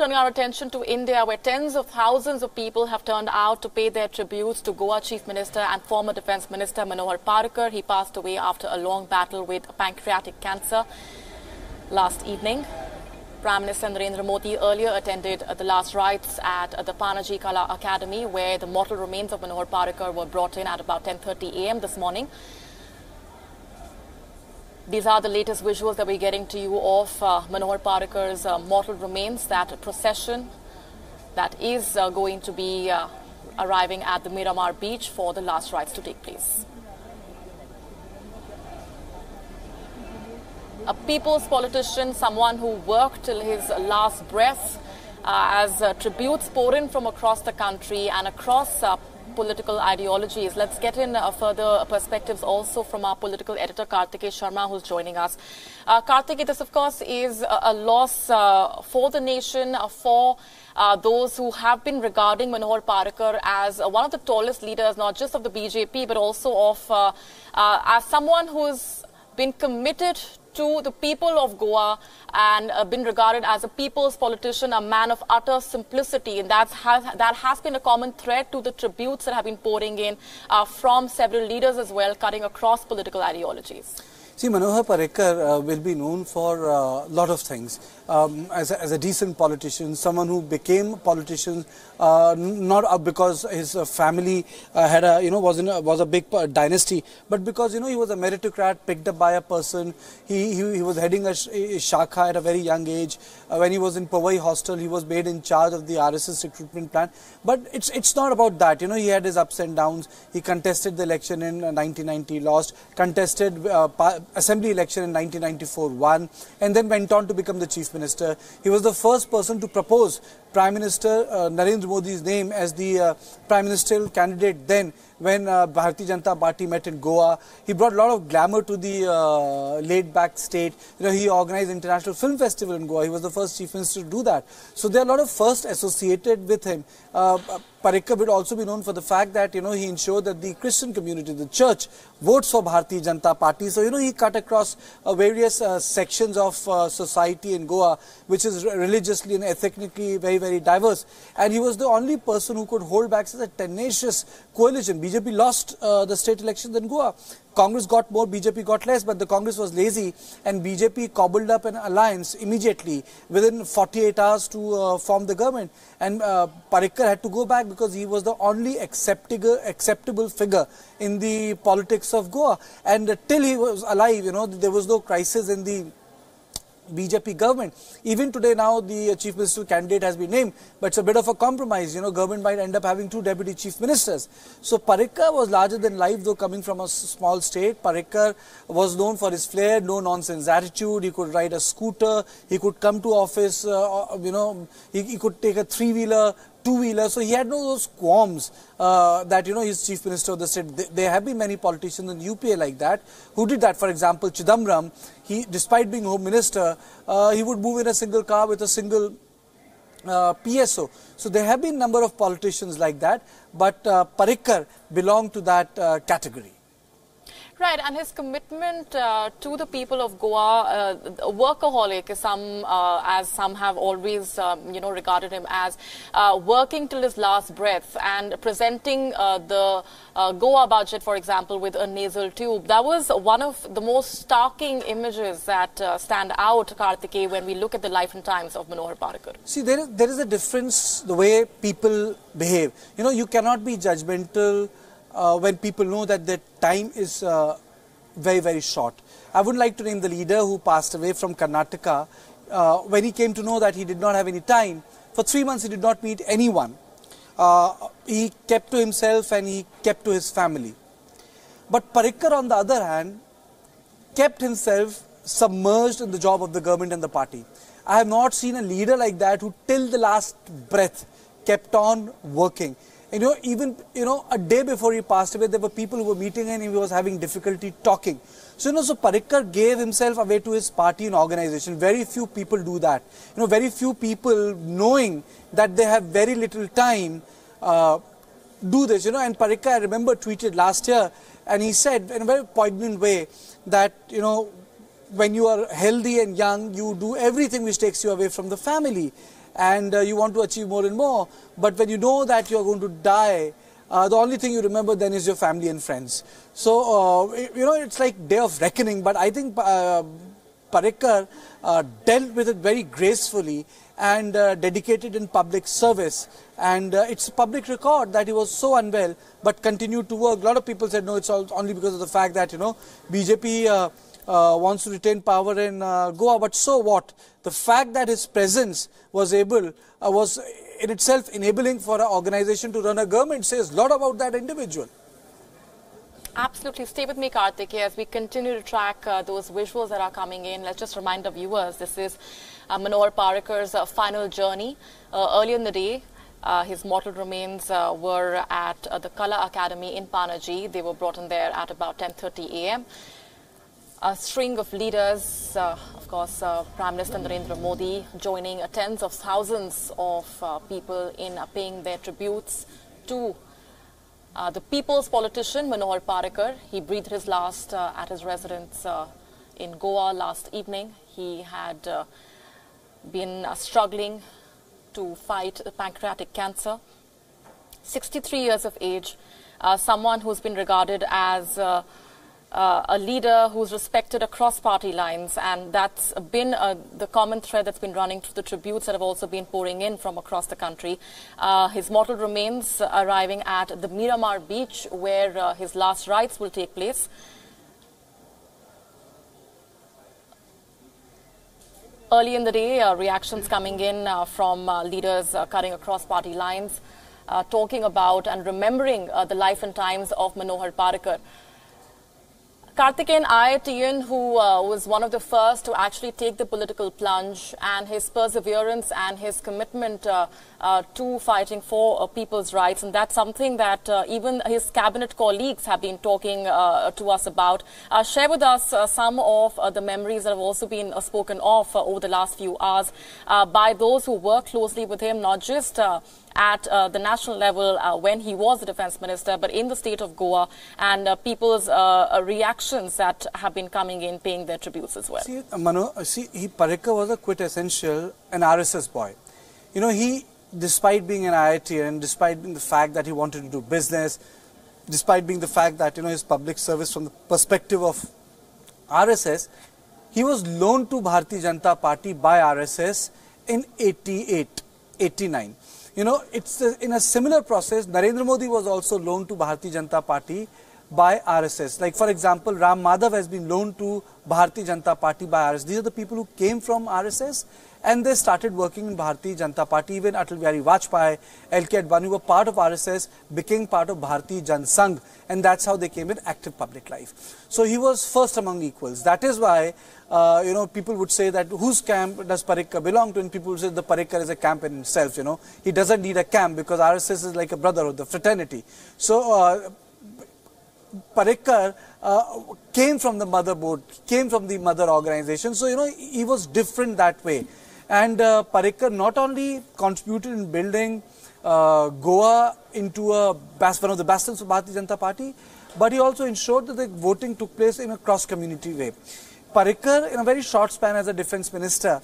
Turning our attention to India, where tens of thousands of people have turned out to pay their tributes to Goa Chief Minister and former Defence Minister Manohar Parrikar. He passed away after a long battle with pancreatic cancer last evening. Prime Minister Narendra Modi earlier attended the last rites at the Panaji Kala Academy, where the mortal remains of Manohar Parrikar were brought in at about 10:30 a.m. this morning. These are the latest visuals that we're getting to you of Manohar Parrikar's mortal remains, that procession that is going to be arriving at the Marimar Beach for the last rites to take place. A people's politician, someone who worked till his last breath, as tributes pour in from across the country and across political ideologies. Let's get in further perspectives also from our political editor Karthikeya Sharma, who's joining us. Karthikeya, this of course is a loss for the nation, for those who have been regarding Manohar Parrikar as one of the tallest leaders, not just of the BJP, but also of as someone who's been committed to the people of Goa and been regarded as a people's politician, a man of utter simplicity. And that has been a common thread to the tributes that have been pouring in from several leaders as well, cutting across political ideologies. See, Manohar Parrikar will be known for a lot of things. As a decent politician, someone who became a politician not because his family had was a big dynasty, but because he was a meritocrat picked up by a person. He was heading a shakha at a very young age. When he was in Powai hostel, he was made in charge of the RSS recruitment plan. But it's not about that. He had his ups and downs. He contested the election in 1990, lost. Contested assembly election in 1994, won, and then went on to become the chief minister. He was the first person to propose Prime Minister Narendra Modi's name as the prime ministerial candidate then when Bharatiya Janata Party met in Goa. He brought a lot of glamour to the laid-back state. He organized International Film Festival in Goa. He was the first chief minister to do that. So there are a lot of firsts associated with him. Parrikar would also be known for the fact that he ensured that the Christian community, the church, votes for Bharatiya Janata Party. So he cut across various sections of society in Goa, which is religiously and ethnically very diverse. And he was the only person who could hold back such a tenacious coalition. BJP lost the state elections in Goa. Congress got more, BJP got less, but the Congress was lazy and BJP cobbled up an alliance immediately within 48 hours to form the government. And Parrikar had to go back because he was the only acceptable figure in the politics of Goa. And till he was alive, there was no crisis in the BJP government. Even today now the chief minister candidate has been named, but it's a bit of a compromise. Government might end up having two deputy chief ministers. So Parrikar was larger than life, though coming from a small state. Parrikar was known for his flair, no nonsense attitude. He could ride a scooter, he could come to office, he could take a three-wheeler, two-wheeler, so he had no those qualms that he's chief minister of the state. There have been many politicians in UPA like that who did that. For example, Chidambaram, despite being home minister, he would move in a single car with a single PSO. So there have been a number of politicians like that, but Parrikar belonged to that category. Right, and his commitment to the people of Goa, a workaholic, as some have always, regarded him as, working till his last breath and presenting the Goa budget, for example, with a nasal tube. That was one of the most starking images that stand out, Karthikeya, when we look at the life and times of Manohar Parrikar. See, there is a difference the way people behave. You cannot be judgmental when people know that their time is very short. I would like to name the leader who passed away from Karnataka. When he came to know that he did not have any time, for 3 months he did not meet anyone. He kept to himself and he kept to his family. But Parrikar, on the other hand, kept himself submerged in the job of the government and the party. I have not seen a leader like that who till the last breath kept on working. Even a day before he passed away, there were people who were meeting him and he was having difficulty talking. So, so Parrikar gave himself away to his party and organization. Very few people do that. Very few people, knowing that they have very little time, do this. And Parrikar, I remember, tweeted last year, and he said in a very poignant way that, when you are healthy and young, you do everything which takes you away from the family. and you want to achieve more and more. But when you know that you are going to die, the only thing you remember then is your family and friends. So, it's like day of reckoning. But I think Parrikar dealt with it very gracefully and dedicated in public service. And it's a public record that he was so unwell but continued to work. A lot of people said, no, it's only because of the fact that, BJP wants to retain power in Goa. But so what? The fact that his presence was in itself enabling for an organization to run a government says a lot about that individual. Absolutely. Stay with me, Karthik, as we continue to track those visuals that are coming in. Let's just remind the viewers, this is Manohar Parrikar's final journey. Earlier in the day, his mortal remains were at the Kala Academy in Panaji. They were brought in there at about 10:30 a.m. A string of leaders, of course, Prime Minister Narendra Modi joining tens of thousands of people in paying their tributes to the people's politician Manohar Parrikar. He breathed his last at his residence in Goa last evening. He had been struggling to fight pancreatic cancer. 63 years of age, someone who's been regarded as a leader who's respected across party lines, and that's been the common thread that's been running through the tributes that have also been pouring in from across the country. His mortal remains arriving at the Marimar Beach, where his last rites will take place. Early in the day, reactions coming in from leaders cutting across party lines, talking about and remembering the life and times of Manohar Parrikar. Karthikeyan Ayatiyan, who was one of the first to actually take the political plunge, and his perseverance and his commitment to fighting for people's rights, and that's something that even his cabinet colleagues have been talking to us about. Share with us some of the memories that have also been spoken of over the last few hours by those who work closely with him, not just at the national level when he was the defense minister, but in the state of Goa, and people's reactions that have been coming in, paying their tributes as well. See, Parrikar was a quintessential an RSS boy. He, despite being an IITian, despite being the fact that he wanted to do business, despite being the fact that, his public service from the perspective of RSS, he was loaned to Bharatiya Janata Party by RSS in 88, 89. It's in a similar process. Narendra Modi was also loaned to Bharatiya Janata Party by RSS. Like, for example, Ram Madhav has been loaned to Bharatiya Janata Party by RSS. These are the people who came from RSS and they started working in Bharatiya Janata Party. Even Atal Bihari Vajpayee, L.K. Advani were part of RSS, became part of Bharatiya Jan Sangh, and that's how they came in active public life. So he was first among equals. That is why, people would say that whose camp does Parrikar belong to? And people would say the Parrikar is a camp in himself, He doesn't need a camp because RSS is like a brotherhood, the fraternity. So, Parrikar came from the motherboard, came from the mother organization. So, he was different that way. And Parrikar not only contributed in building Goa into one of the bastions of Bharatiya Janata Party, but he also ensured that the voting took place in a cross-community way. Parrikar, in a very short span as a defense minister,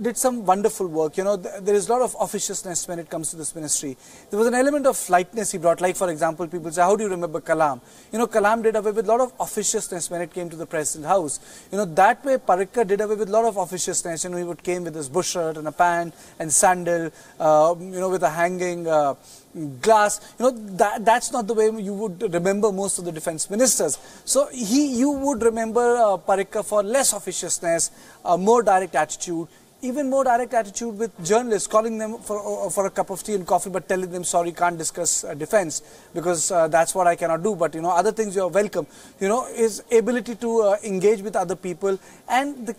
did some wonderful work. There is a lot of officiousness when it comes to this ministry. There was an element of lightness he brought. Like, for example, people say, how do you remember Kalam? Kalam did away with a lot of officiousness when it came to the President House. That way Parrikar did away with a lot of officiousness. He would came with his bush shirt and a pant and sandal, with a hanging glass. That's not the way you would remember most of the defense ministers. So you would remember Parrikar for less officiousness, more direct attitude, even more direct attitude with journalists, calling them for a cup of tea and coffee, but telling them, sorry, can't discuss defense because that's what I cannot do. But other things you are welcome. His ability to engage with other people, and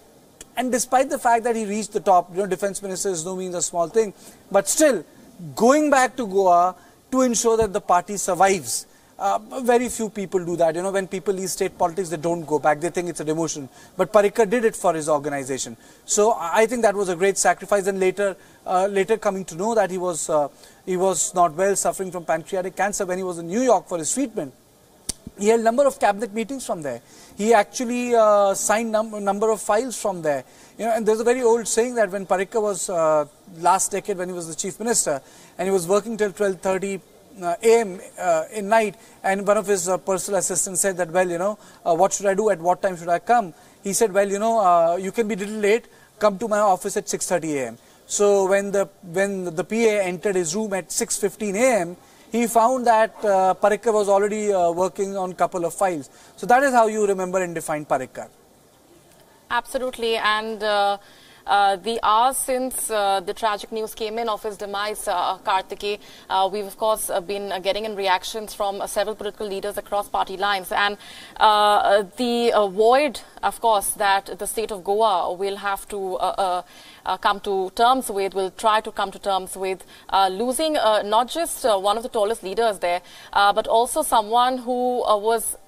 despite the fact that he reached the top, defense minister is no means a small thing, but still going back to Goa to ensure that the party survives. Very few people do that. When people leave state politics, they don't go back. They think it's a demotion. But Parrikar did it for his organization. So I think that was a great sacrifice. And later coming to know that he was not well, suffering from pancreatic cancer when he was in New York for his treatment. He held number of cabinet meetings from there. He actually signed number of files from there. You know, and there's a very old saying that when Parrikar was last decade, when he was the chief minister, and he was working till 12:30 a.m. In night, and one of his personal assistants said that, well, you know, what should I do? At what time should I come? He said, well, you know, you can be a little late. Come to my office at 6:30 a.m. So when the PA entered his room at 6:15 a.m., he found that Parrikar was already working on a couple of files. So that is how you remember and define Parrikar. Absolutely. And the hours since the tragic news came in of his demise, Kartike, we've of course been getting in reactions from several political leaders across party lines. And the void, of course, that the state of Goa will have to come to terms with, will try to come to terms with losing not just one of the tallest leaders there, but also someone who was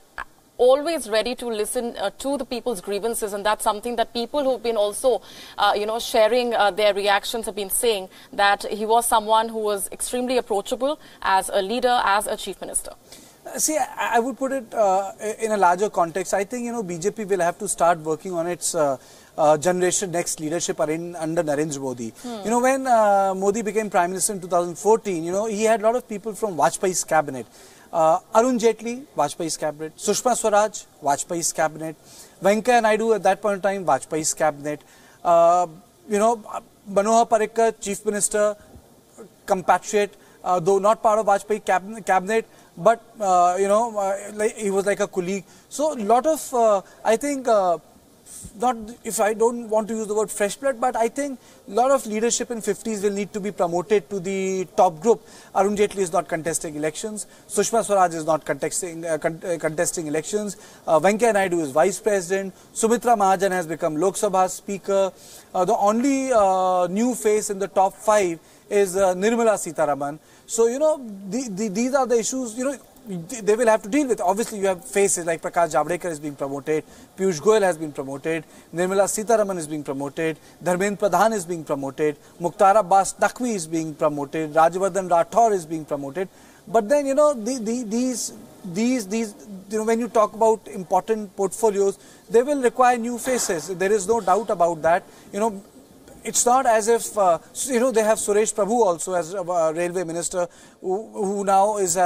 always ready to listen to the people's grievances, and that's something that people who've been also, sharing their reactions have been saying, that he was someone who was extremely approachable as a leader, as a chief minister. See, I would put it in a larger context. I think, BJP will have to start working on its generation next leadership under Narendra Modi. When Modi became Prime Minister in 2014, he had a lot of people from Vajpayee's cabinet. Arun Jaitley, Vajpayee's cabinet. Sushma Swaraj, Vajpayee's cabinet. Venkaiah Naidu at that point in time, Vajpayee's cabinet. Manohar Parrikar, Chief Minister, compatriot, though not part of Vajpayee cabinet, but he was like a colleague. So a lot of, I think, not, if I don't want to use the word fresh blood, but I think a lot of leadership in 50s will need to be promoted to the top group. Arun Jaitley is not contesting elections. Sushma Swaraj is not contesting elections. Venkaiah Naidu is vice president. Sumitra Mahajan has become Lok Sabha speaker. The only new face in the top 5 is Nirmala Sitharaman. So, these are the issues, they will have to deal with. Obviously, you have faces like Prakash Javadekar is being promoted, Piyush Goyal has been promoted, Nirmala Sitharaman is being promoted, Dharmendra Pradhan is being promoted, Mukhtar Abbas Naqvi is being promoted, Rajyavardhan Rathore is being promoted. But then, these when you talk about important portfolios, they will require new faces. There is no doubt about that. It's not as if, they have Suresh Prabhu also as a railway minister who now is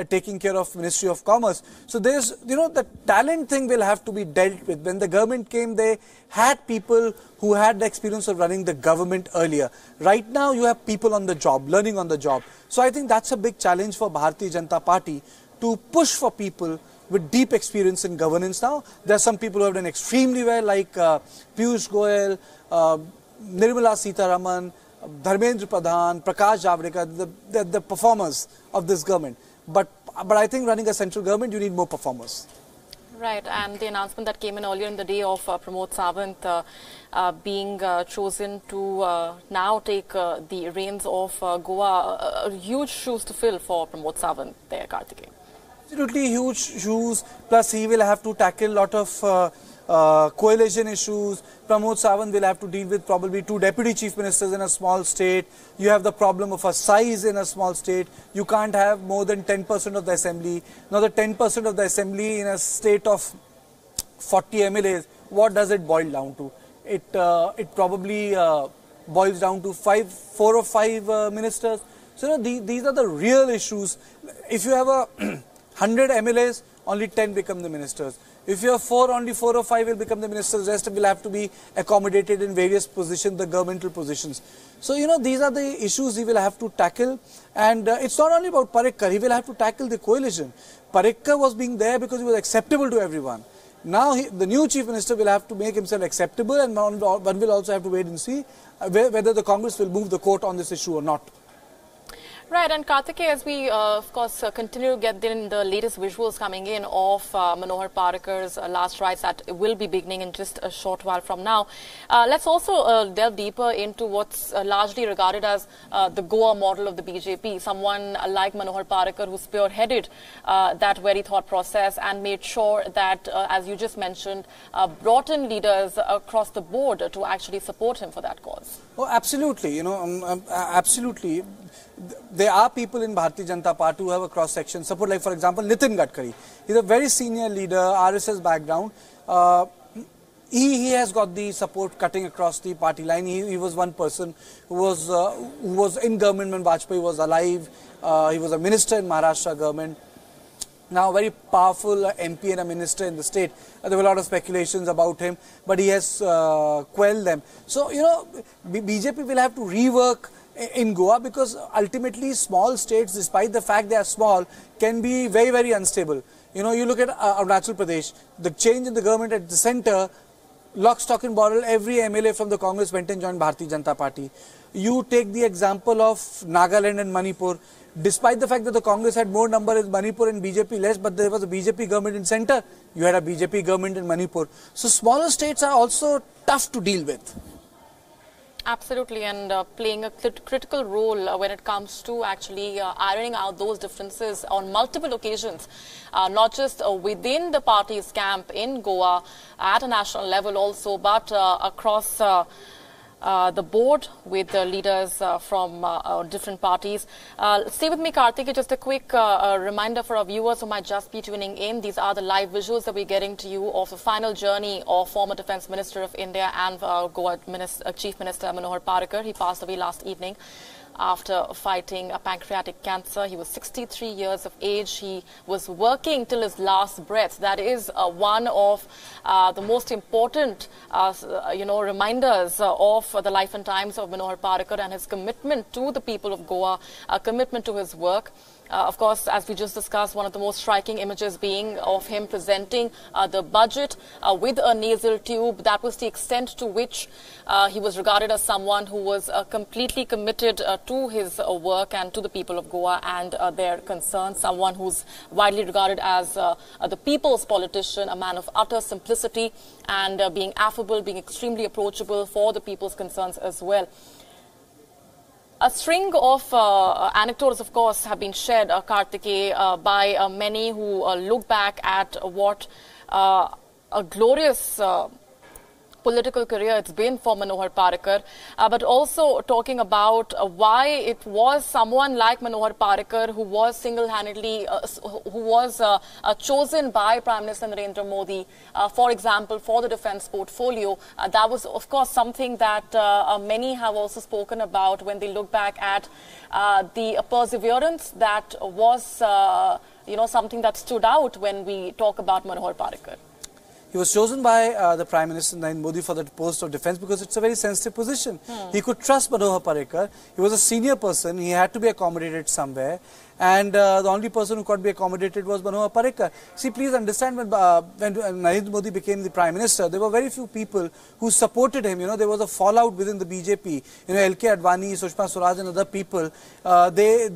taking care of Ministry of Commerce. So there's, the talent thing will have to be dealt with. When the government came, they had people who had the experience of running the government earlier. Right now, you have people on the job, learning on the job. So I think that's a big challenge for Bharatiya Janata Party to push for people with deep experience in governance now. There are some people who have done extremely well, like Piyush Goyal, Nirmala Sitharaman, Dharmendra Pradhan, Prakash Javadekar, the performers of this government. But I think running a central government, you need more performers. Right, and the announcement that came in earlier in the day of Pramod Sawant being chosen to now take the reins of Goa, huge shoes to fill for Pramod Sawant there, Kartike. Absolutely huge shoes, plus he will have to tackle a lot of coalition issues. Pramod Sawant will have to deal with probably 2 deputy chief ministers in a small state. You have the problem of a size in a small state. You can't have more than 10% of the assembly. Now the 10% of the assembly in a state of 40 MLAs, what does it boil down to? It probably boils down to 4 or 5 ministers. So these are the real issues. If you have 100 MLAs, only 10 become the ministers. If you have 4, only 4 or 5 will become the ministers. The rest will have to be accommodated in various positions, the governmental positions. So, these are the issues he will have to tackle. And it's not only about Parrikar, he will have to tackle the coalition. Parrikar was being there because he was acceptable to everyone. Now, the new chief minister will have to make himself acceptable, and one will also have to wait and see whether the Congress will move the court on this issue or not. Right, and Kartike, as we, of course, continue to get in the latest visuals coming in of Manohar Parrikar's last rites that will be beginning in just a short while from now. Let's also delve deeper into what's largely regarded as the Goa model of the BJP. Someone like Manohar Parrikar who spearheaded that very thought process and made sure that, as you just mentioned, brought in leaders across the board to actually support him for that cause. Oh, absolutely. Absolutely. there are people in Bharatiya Janata Party who have a cross-section support, like for example Nitin Gadkari. He's a very senior leader, RSS background. He has got the support cutting across the party line. He was one person who was in government when Vajpayee was alive. He was a minister in Maharashtra government. Now, a very powerful MP and a minister in the state. There were a lot of speculations about him, but he has quelled them. So, you know, BJP will have to rework in Goa, because ultimately small states, despite the fact they are small, can be very, very unstable. You know, you look at Arunachal Pradesh, the change in the government at the center, lock, stock and barrel, every MLA from the Congress went and joined Bharatiya Janata Party. You take the example of Nagaland and Manipur. Despite the fact that the Congress had more number in Manipur and BJP less, but there was a BJP government in center, you had a BJP government in Manipur. So smaller states are also tough to deal with. Absolutely, and playing a critical role when it comes to actually ironing out those differences on multiple occasions, not just within the party's camp in Goa at a national level also, but across the board with the leaders from different parties. Stay with me, Karthik. Just a quick reminder for our viewers who might just be tuning in. These are the live visuals that we're getting to you of the final journey of former Defence Minister of India and Goa Chief Minister Manohar Parrikar. He passed away last evening after fighting a pancreatic cancer. He was 63 years of age. He was working till his last breath. That is one of the most important, reminders of the life and times of Manohar Parrikar and his commitment to the people of Goa, a commitment to his work. Of course, as we just discussed, one of the most striking images being of him presenting the budget with a nasal tube. That was the extent to which he was regarded as someone who was completely committed to his work and to the people of Goa and their concerns. Someone who's widely regarded as the people's politician, a man of utter simplicity and being affable, being extremely approachable for the people's concerns as well. A string of anecdotes, of course, have been shared, Karthikeya, by many who look back at what a glorious political career it's been for Manohar Parrikar, but also talking about why it was someone like Manohar Parrikar who was single-handedly, chosen by Prime Minister Narendra Modi, for example, for the defence portfolio. That was, of course, something that many have also spoken about when they look back at the perseverance that was, something that stood out when we talk about Manohar Parrikar. He was chosen by the Prime Minister Narendra Modi for the post of defence because it's a very sensitive position. He could trust Manohar Parrikar. He was a senior person. He had to be accommodated somewhere. And the only person who could be accommodated was Manohar Parrikar. See, please understand, when Narendra Modi became the Prime Minister, there were very few people who supported him. You know, there was a fallout within the BJP. You know, LK Advani, Sushma Swaraj and other people, they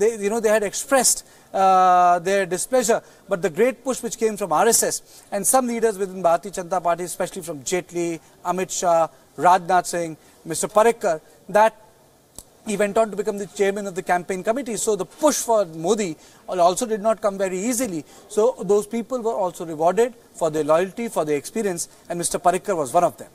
had expressed their displeasure. But the great push which came from RSS and some leaders within Bharatiya Janata Party, especially from Jaitley, Amit Shah, Rajnath Singh, Mr. Parrikar, that he went on to become the chairman of the campaign committee. So the push for Modi also did not come very easily. So those people were also rewarded for their loyalty, for their experience, and Mr. Parrikar was one of them.